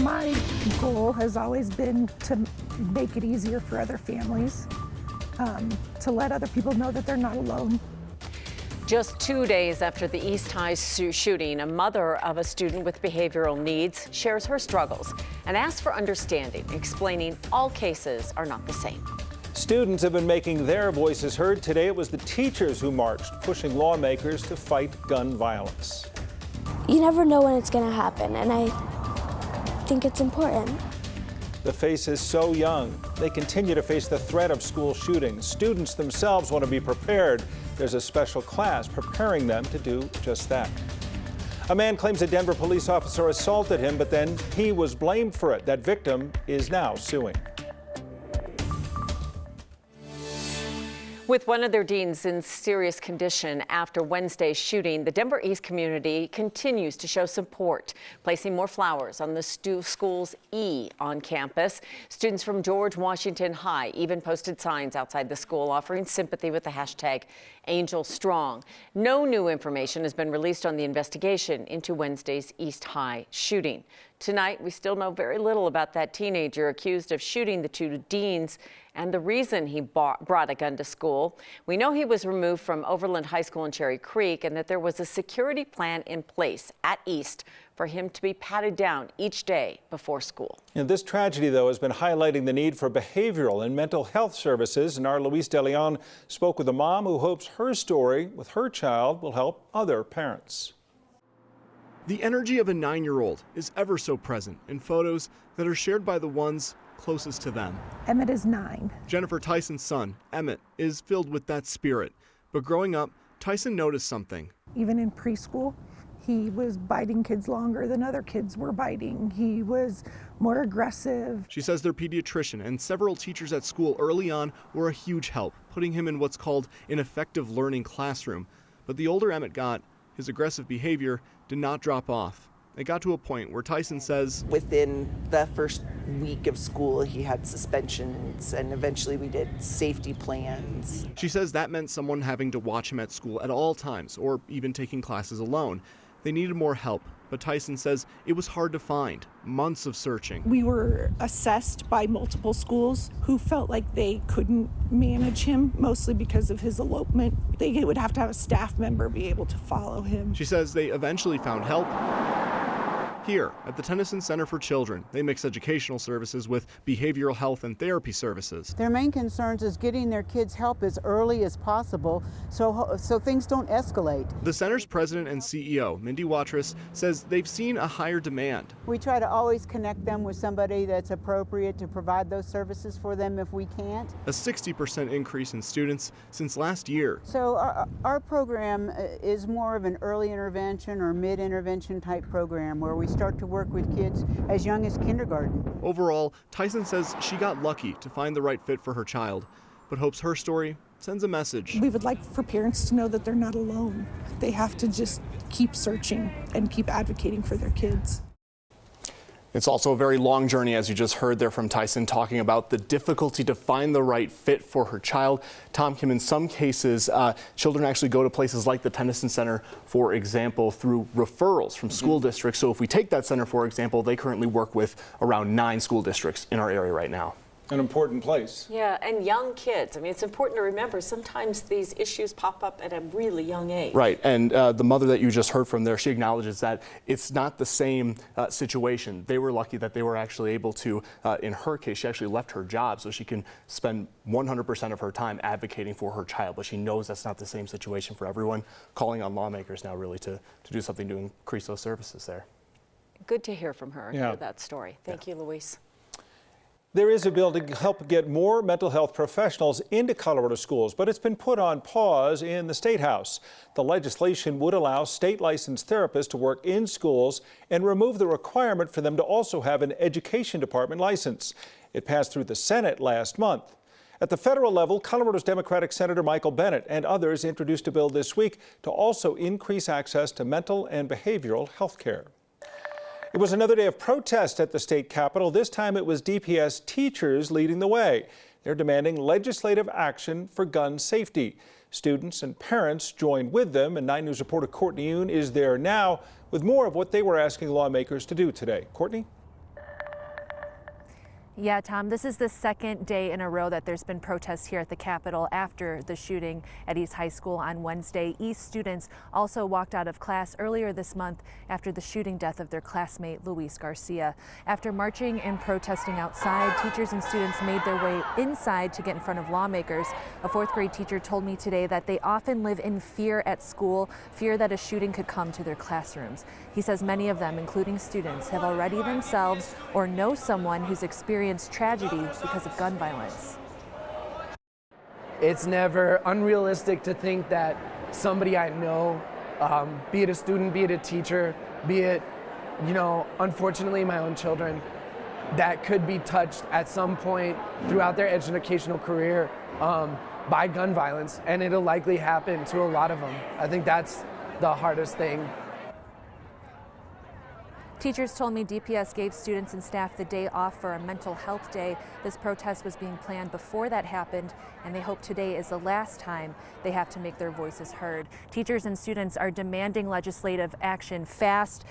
My goal has always been to make it easier for other families, to let other people know that they're not alone. Just 2 days after the East High shooting, a mother of a student with behavioral needs shares her struggles and asks for understanding, explaining all cases are not the same. Students have been making their voices heard. Today it was the teachers who marched, pushing lawmakers to fight gun violence. You never know when it's going to happen, and I think it's important. The face is so young. They continue to face the threat of school shootings. Students themselves want to be prepared. There's a special class preparing them to do just that. A man claims a Denver police officer assaulted him, but then he was blamed for it. That victim is now suing. With one of their deans in serious condition after Wednesday's shooting, the Denver East community continues to show support, placing more flowers on the school's E on campus. Students from George Washington High even posted signs outside the school offering sympathy with the hashtag #AngelStrong. No new information has been released on the investigation into Wednesday's East High shooting. Tonight, we still know very little about that teenager accused of shooting the two deans and the reason he brought a gun to school. We know he was removed from Overland High School in Cherry Creek and that there was a security plan in place at East for him to be patted down each day before school. And this tragedy, though, has been highlighting the need for behavioral and mental health services. And our Luis De Leon spoke with a mom who hopes her story with her child will help other parents. The energy of a 9-year-old is ever so present in photos that are shared by the ones closest to them. Emmett is 9. Jennifer Tyson's son, Emmett, is filled with that spirit. But growing up, Tyson noticed something. Even in preschool, he was biting kids longer than other kids were biting. He was more aggressive. She says their pediatrician and several teachers at school early on were a huge help, putting him in what's called an effective learning classroom. But the older Emmett got, his aggressive behavior did not drop off. It got to a point where Tyson says, within the first week of school, he had suspensions, and eventually we did safety plans. She says that meant someone having to watch him at school at all times, or even taking classes alone. They needed more help, but Tyson says it was hard to find. Months of searching. We were assessed by multiple schools who felt like they couldn't manage him, mostly because of his elopement. They would have to have a staff member be able to follow him. She says they eventually found help here at the Tennyson Center for Children. They mix educational services with behavioral health and therapy services. Their main concerns is getting their kids help as early as possible so things don't escalate. The center's president and CEO, Mindy Watrous, says they've seen a higher demand. We try to always connect them with somebody that's appropriate to provide those services for them if we can't. A 60% increase in students since last year. So our program is more of an early intervention or mid-intervention type program where we start to work with kids as young as kindergarten. Overall, Tyson says she got lucky to find the right fit for her child, but hopes her story sends a message. We would like for parents to know that they're not alone. They have to just keep searching and keep advocating for their kids. It's also a very long journey, as you just heard there from Tyson, talking about the difficulty to find the right fit for her child. Tom Kim, in some cases, children actually go to places like the Tennyson Center, for example, through referrals from school districts. So if we take that center, for example, they currently work with around 9 school districts in our area right now. An important place. Yeah, and young kids. I mean, it's important to remember sometimes these issues pop up at a really young age. Right, and the mother that you just heard from there, she acknowledges that it's not the same situation. They were lucky that they were actually able to, in her case, she actually left her job so she can spend 100% of her time advocating for her child, but she knows that's not the same situation for everyone. Calling on lawmakers now really to do something to increase those services there. Good to hear from her and hear that story. Thank you, Luis. There is a bill to help get more mental health professionals into Colorado schools, but it's been put on pause in the State House. The legislation would allow state-licensed therapists to work in schools and remove the requirement for them to also have an education department license. It passed through the Senate last month. At the federal level, Colorado's Democratic Senator Michael Bennet and others introduced a bill this week to also increase access to mental and behavioral health care. It was another day of protest at the state capitol. This time it was DPS teachers leading the way. They're demanding legislative action for gun safety. Students and parents joined with them, and 9 News reporter Courtney Yoon is there now with more of what they were asking lawmakers to do today. Courtney? Yeah, Tom, this is the second day in a row that there's been protests here at the Capitol after the shooting at East High School on Wednesday. East students also walked out of class earlier this month after the shooting death of their classmate, Luis Garcia. After marching and protesting outside, teachers and students made their way inside to get in front of lawmakers. A fourth grade teacher told me today that they often live in fear at school, fear that a shooting could come to their classrooms. He says many of them, including students, have already themselves or know someone who's experienced tragedy because of gun violence. It's never unrealistic to think that somebody I know, be it a student, be it a teacher, be it, unfortunately my own children, that could be touched at some point throughout their educational career by gun violence, and it'll likely happen to a lot of them. I think that's the hardest thing. Teachers told me DPS gave students and staff the day off for a mental health day. This protest was being planned before that happened, and they hope today is the last time they have to make their voices heard. Teachers and students are demanding legislative action fast,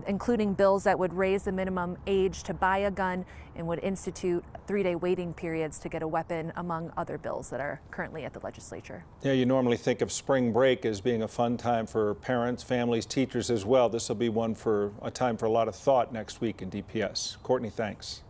including bills that would raise the minimum age to buy a gun and would institute 3-day waiting periods to get a weapon, among other bills that are currently at the legislature. Yeah, you normally think of spring break as being a fun time for parents, families, teachers as well. This will be a time for a lot of thought next week in DPS. Courtney, thanks.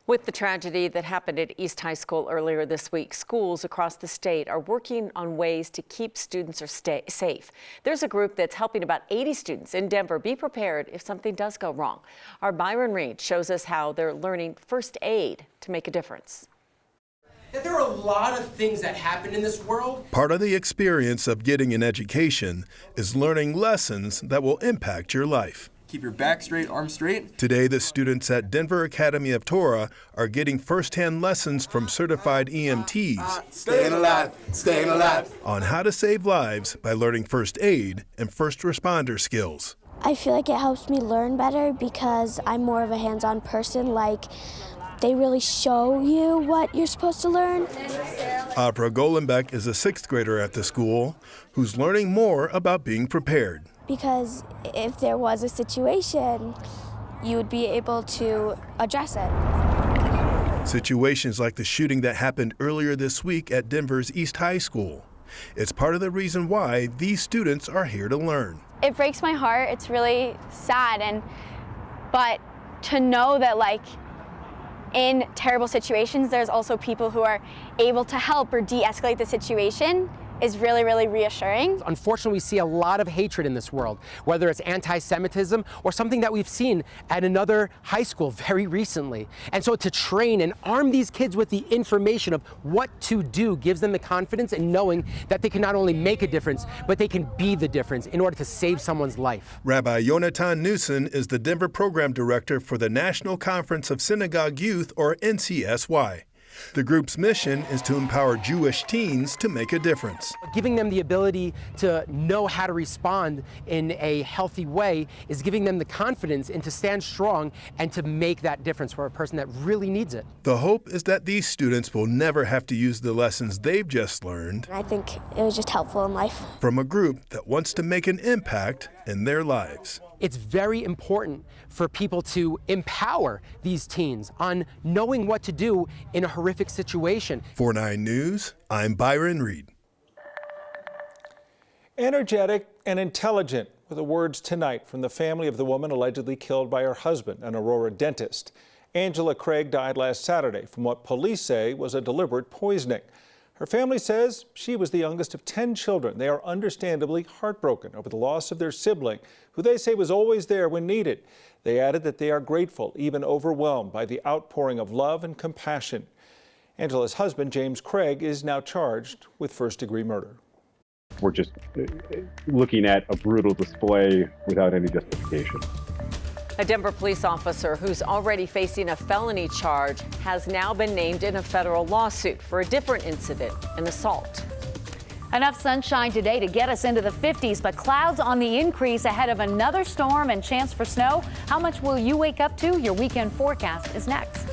With the tragedy that happened at East High School earlier this week, schools across the state are working on ways to keep students safe. There's a group that's helping about 80 students in Denver be prepared if something does go wrong. Our Byron Reed shows us how they're learning first aid to make a difference. There are a lot of things that happen in this world. Part of the experience of getting an education is learning lessons that will impact your life. Keep your back straight, arms straight. Today, the students at Denver Academy of Torah are getting first-hand lessons from certified EMTs Staying alive, on how to save lives by learning first aid and first responder skills. I feel like it helps me learn better because I'm more of a hands-on person. Like, they really show you what you're supposed to learn. Avra Golenbeck is a 6th grader at the school who's learning more about being prepared. Because if there was a situation, you would be able to address it. Situations like the shooting that happened earlier this week at Denver's East High School. It's part of the reason why these students are here to learn. It breaks my heart. It's really sad, but to know that, like, in terrible situations, there's also people who are able to help or de-escalate the situation is really, really reassuring. Unfortunately, we see a lot of hatred in this world, whether it's anti-Semitism or something that we've seen at another high school very recently. And so to train and arm these kids with the information of what to do gives them the confidence in knowing that they can not only make a difference, but they can be the difference in order to save someone's life. Rabbi Yonatan Newson is the Denver Program Director for the National Conference of Synagogue Youth, or NCSY. The group's mission is to empower Jewish teens to make a difference. Giving them the ability to know how to respond in a healthy way is giving them the confidence and to stand strong and to make that difference for a person that really needs it. The hope is that these students will never have to use the lessons they've just learned. I think it was just helpful in life. From a group that wants to make an impact in their lives. It's very important for people to empower these teens on knowing what to do in a horrific situation. For 9 News, I'm Byron Reed. Energetic and intelligent were the words tonight from the family of the woman allegedly killed by her husband, an Aurora dentist. Angela Craig died last Saturday from what police say was a deliberate poisoning. Her family says she was the youngest of 10 children. They are understandably heartbroken over the loss of their sibling, who they say was always there when needed. They added that they are grateful, even overwhelmed by the outpouring of love and compassion. Angela's husband, James Craig, is now charged with first-degree murder. We're just looking at a brutal display without any justification. A Denver police officer who's already facing a felony charge has now been named in a federal lawsuit for a different incident, an assault. Enough sunshine today to get us into the 50s, but clouds on the increase ahead of another storm and chance for snow. How much will you wake up to? Your weekend forecast is next.